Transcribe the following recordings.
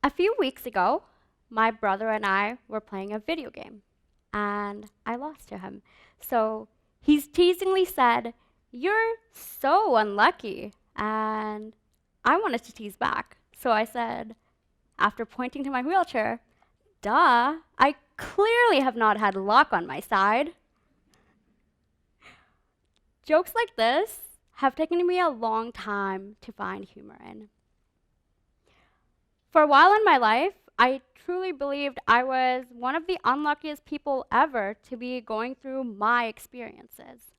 A few weeks ago, my brother and I were playing a video game, and I lost to him. So he's teasingly said, "You're so unlucky." And I wanted to tease back. So I said, after pointing to my wheelchair, "Duh, I clearly have not had luck on my side." Jokes like this have taken me a long time to find humor in. For a while in my life, I truly believed I was one of the unluckiest people ever to be going through my experiences.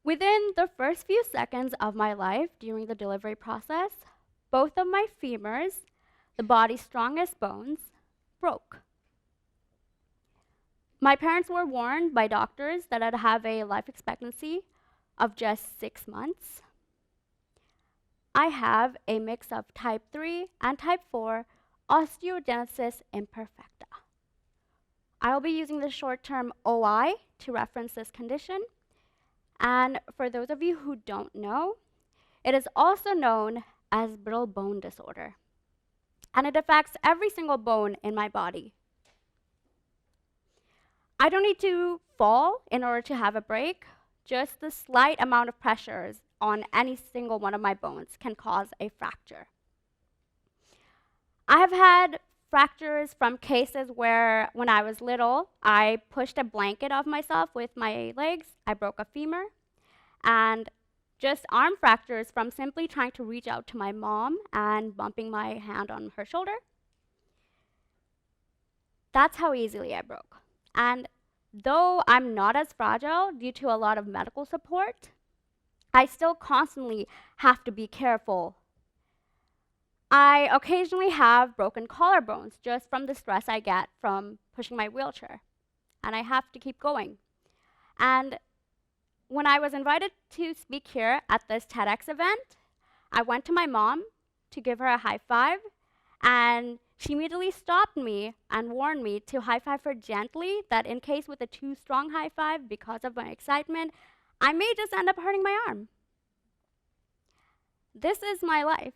Within the first few seconds of my life during the delivery process, both of my femurs, the body's strongest bones, broke. My parents were warned by doctors that I'd have a life expectancy of just 6 months. I have a mix of type 3 and type 4 osteogenesis imperfecta. I'll be using the short term OI to reference this condition. And for those of you who don't know, it is also known as brittle bone disorder. And it affects every single bone in my body. I don't need to fall in order to have a break. Just the slight amount of pressures on any single one of my bones can cause a fracture. I have had fractures from cases where, when I was little, I pushed a blanket off myself with my legs, I broke a femur, and just arm fractures from simply trying to reach out to my mom and bumping my hand on her shoulder. That's how easily I broke. And though I'm not as fragile due to a lot of medical support, I still constantly have to be careful. I occasionally have broken collarbones just from the stress I get from pushing my wheelchair, and I have to keep going. And when I was invited to speak here at this TEDx event, I went to my mom to give her a high five, and she immediately stopped me and warned me to high five her gently, that in case with a too strong high five because of my excitement, I may just end up hurting my arm. This is my life.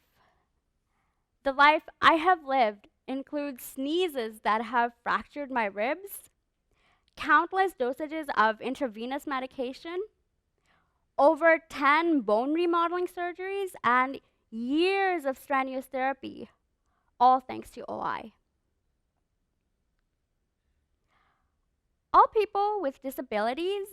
The life I have lived includes sneezes that have fractured my ribs, countless dosages of intravenous medication, over 10 bone remodeling surgeries, and years of strenuous therapy, all thanks to OI. All people with disabilities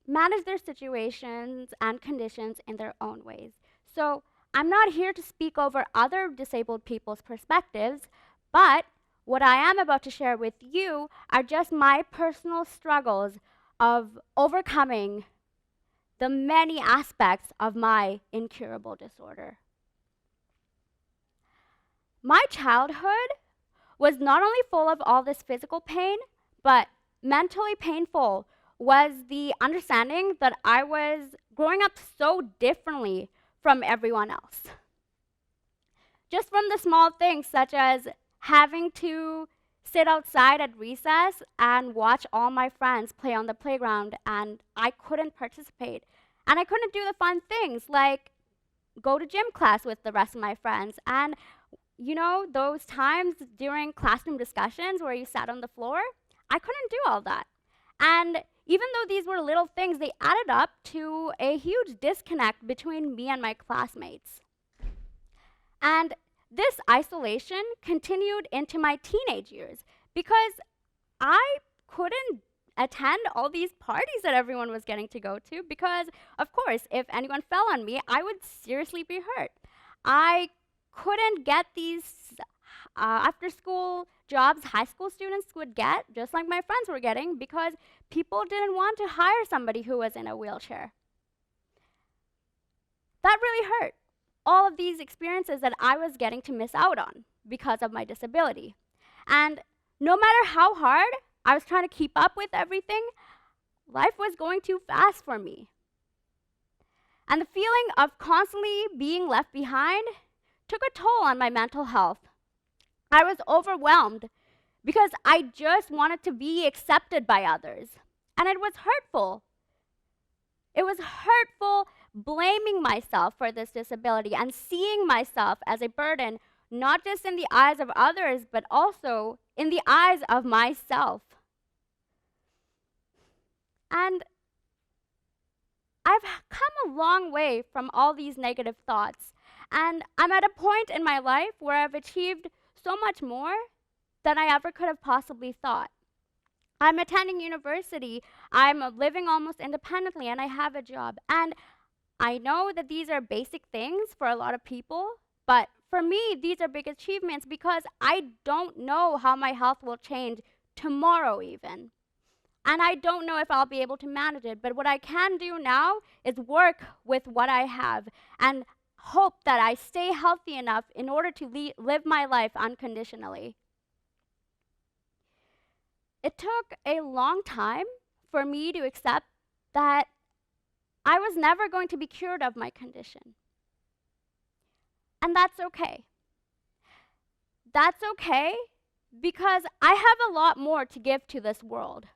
manage their situations and conditions in their own ways. So I'm not here to speak over other disabled people's perspectives, but what I am about to share with you are just my personal struggles of overcoming the many aspects of my incurable disorder. My childhood was not only full of all this physical pain, but mentally painful was the understanding that I was growing up so differently from everyone else. Just from the small things such as having to sit outside at recess and watch all my friends play on the playground, and I couldn't participate. And I couldn't do the fun things like go to gym class with the rest of my friends. And you know, those times during classroom discussions where you sat on the floor, I couldn't do all that. And even though these were little things, they added up to a huge disconnect between me and my classmates. And this isolation continued into my teenage years because I couldn't attend all these parties that everyone was getting to go to because, of course, if anyone fell on me, I would seriously be hurt. I couldn't get these after-school jobs high school students would get, just like my friends were getting, because people didn't want to hire somebody who was in a wheelchair. That really hurt. All of these experiences that I was getting to miss out on because of my disability. And no matter how hard I was trying to keep up with everything, life was going too fast for me. And the feeling of constantly being left behind took a toll on my mental health. I was overwhelmed because I just wanted to be accepted by others. And it was hurtful. It was hurtful blaming myself for this disability and seeing myself as a burden, not just in the eyes of others, but also in the eyes of myself. And I've come a long way from all these negative thoughts. And I'm at a point in my life where I've achieved so much more than I ever could have possibly thought. I'm attending university, I'm living almost independently, and I have a job. And I know that these are basic things for a lot of people, but for me, these are big achievements because I don't know how my health will change tomorrow, even. And I don't know if I'll be able to manage it. But what I can do now is work with what I have and hope that I stay healthy enough in order to live my life unconditionally. It took a long time for me to accept that I was never going to be cured of my condition. And that's okay. That's okay because I have a lot more to give to this world.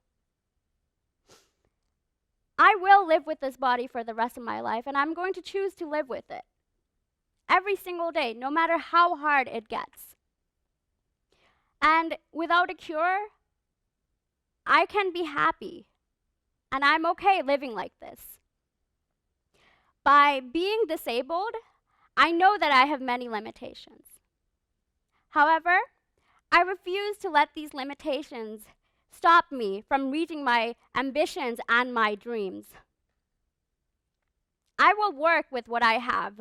I will live with this body for the rest of my life, and I'm going to choose to live with it every single day, no matter how hard it gets. And without a cure, I can be happy, and I'm okay living like this. By being disabled, I know that I have many limitations. However, I refuse to let these limitations stop me from reaching my ambitions and my dreams. I will work with what I have.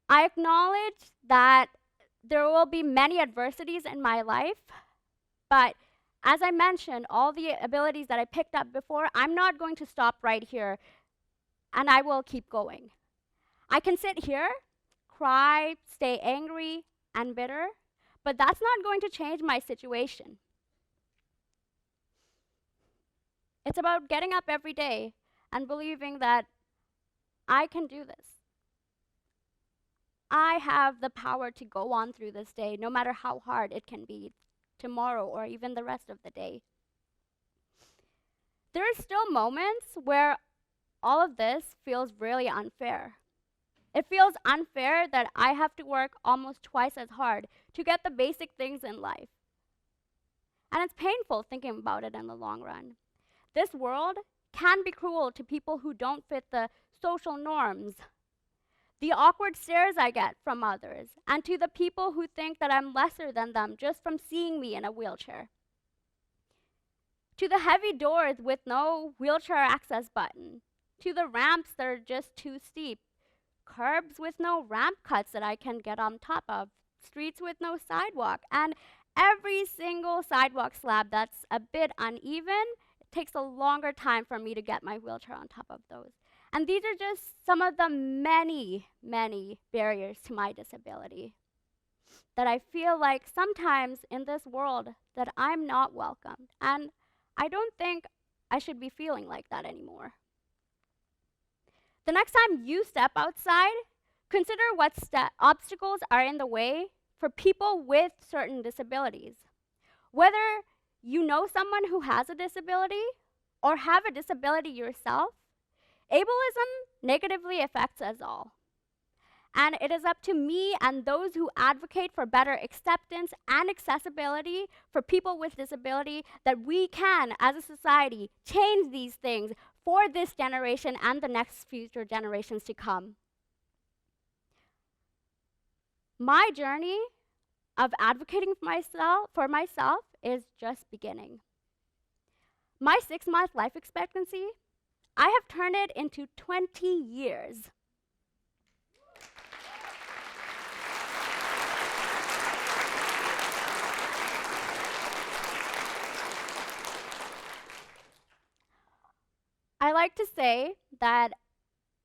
I acknowledge that there will be many adversities in my life, but as I mentioned, all the abilities that I picked up before, I'm not going to stop right here, and I will keep going. I can sit here, cry, stay angry and bitter, but that's not going to change my situation. It's about getting up every day and believing that I can do this. I have the power to go on through this day, no matter how hard it can be tomorrow or even the rest of the day. There are still moments where all of this feels really unfair. It feels unfair that I have to work almost twice as hard to get the basic things in life. And it's painful thinking about it in the long run. This world can be cruel to people who don't fit the social norms, the awkward stares I get from others, and to the people who think that I'm lesser than them just from seeing me in a wheelchair. To the heavy doors with no wheelchair access button, to the ramps that are just too steep, curbs with no ramp cuts that I can get on top of, streets with no sidewalk, and every single sidewalk slab that's a bit uneven, it takes a longer time for me to get my wheelchair on top of those. And these are just some of the many, many barriers to my disability that I feel like sometimes in this world that I'm not welcomed. And I don't think I should be feeling like that anymore. The next time you step outside, consider what obstacles are in the way for people with certain disabilities. Whether you know someone who has a disability or have a disability yourself, ableism negatively affects us all. And it is up to me and those who advocate for better acceptance and accessibility for people with disability that we can, as a society, change these things for this generation and the next future generations to come. My journey of advocating for myself is just beginning. My 6-month life expectancy, I have turned it into 20 years. I like to say that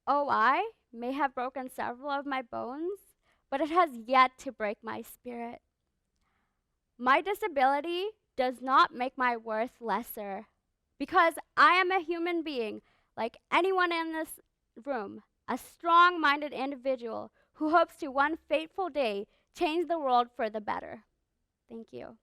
OI may have broken several of my bones, but it has yet to break my spirit. My disability does not make my worth lesser because I am a human being like anyone in this room, a strong-minded individual who hopes to one fateful day change the world for the better. Thank you.